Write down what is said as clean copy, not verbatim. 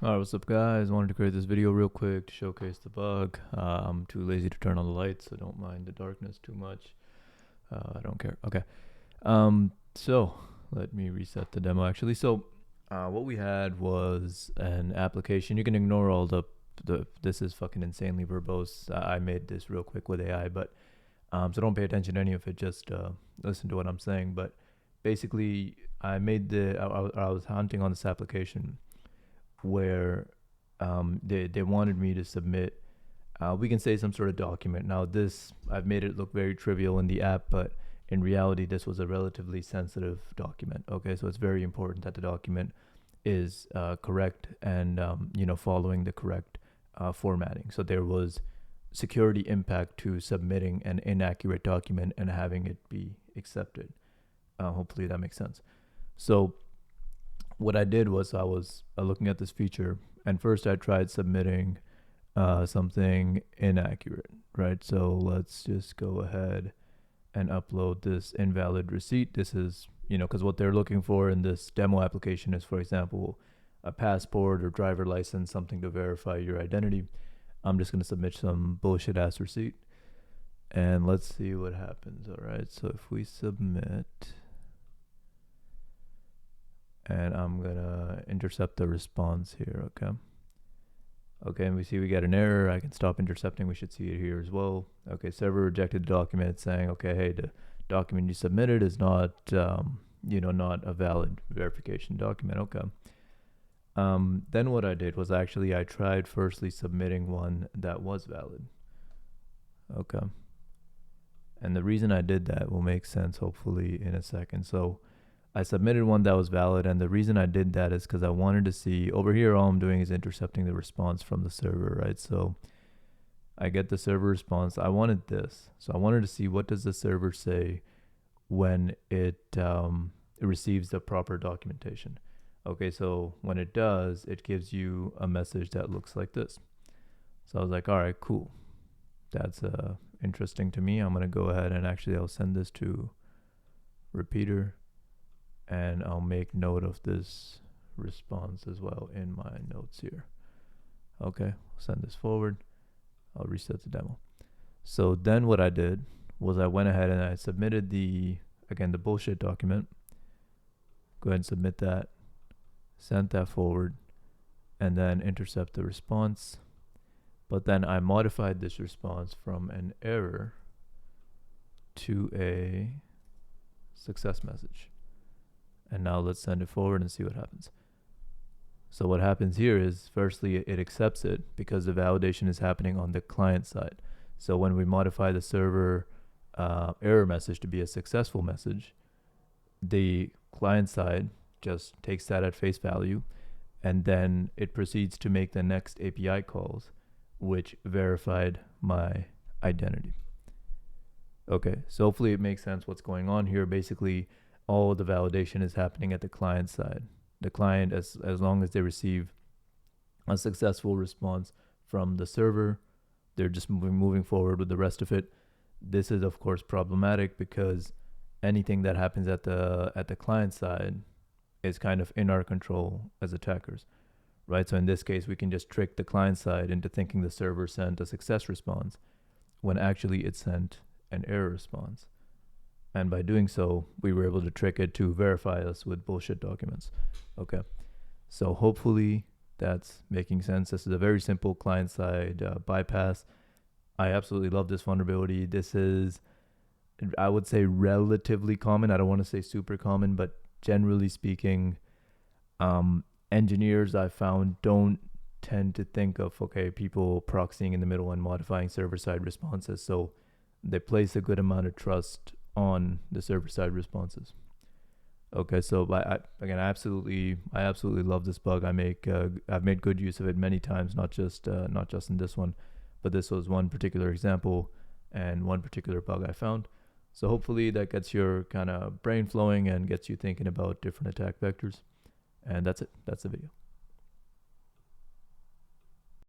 Alright, what's up guys? Wanted to create this video real quick to showcase the bug. I'm too lazy to turn on the lights, so don't mind the darkness too much. I don't care. Okay. So let me reset the demo actually. What we had was an application. You can ignore all the this is fucking insanely verbose. I made this real quick with AI, but so don't pay attention to any of it. Just listen to what I'm saying. But basically, I was hunting on this application where they wanted me to submit, we can say, some sort of document. Now this, I've made it look very trivial in the app, but in reality this was a relatively sensitive document. Okay, so it's very important that the document is correct and following the correct formatting. So there was security impact to submitting an inaccurate document and having it be accepted. Hopefully that makes sense. So what I did was I was looking at this feature, and first I tried submitting something inaccurate, right? So let's just go ahead and upload this invalid receipt. This is, because what they're looking for in this demo application is, for example, a passport or driver license, something to verify your identity. I'm just going to submit some bullshit ass receipt and let's see what happens. All right. So if we submit, and I'm gonna intercept the response here. Okay, and we see we get an error. I can stop intercepting. We should see it here as well. Okay, server rejected the document. It's saying, okay, hey, the document you submitted is not not a valid verification document. Okay. Then what I did was actually I tried firstly submitting one that was valid. Okay, and the reason I did that will make sense hopefully in a second. So I submitted one that was valid, and the reason I did that is because I wanted to see, over here all I'm doing is intercepting the response from the server, right? So I get the server response. I wanted this. So I wanted to see, what does the server say when it receives the proper documentation. Okay, so when it does, it gives you a message that looks like this. So I was like, all right, cool. That's interesting to me. I'm going to go ahead and actually I'll send this to Repeater, and I'll make note of this response as well in my notes here. Okay, send this forward. I'll reset the demo. So then what I did was I went ahead and I submitted the bullshit document. Go ahead and submit that. Sent that forward and then intercept the response. But then I modified this response from an error to a success message. And now let's send it forward and see what happens. So what happens here is, firstly, it accepts it because the validation is happening on the client side. So when we modify the server error message to be a successful message, the client side just takes that at face value, and then it proceeds to make the next API calls, which verified my identity. Okay, so hopefully it makes sense what's going on here. Basically, all the validation is happening at the client side. The client, as long as they receive a successful response from the server, they're just moving forward with the rest of it. This is of course problematic because anything that happens at the client side is kind of in our control as attackers, right? So in this case, we can just trick the client side into thinking the server sent a success response when actually it sent an error response. And by doing so, we were able to trick it to verify us with bullshit documents. Okay, so hopefully that's making sense. This is a very simple client-side bypass. I absolutely love this vulnerability. This is, I would say, relatively common. I don't want to say super common, but generally speaking, engineers I found don't tend to think of, okay, people proxying in the middle and modifying server-side responses. So they place a good amount of trust on the server-side responses. Okay, so I absolutely love this bug. I've made good use of it many times, not just in this one, but this was one particular example and one particular bug I found. So hopefully that gets your kind of brain flowing and gets you thinking about different attack vectors. And that's it. That's the video.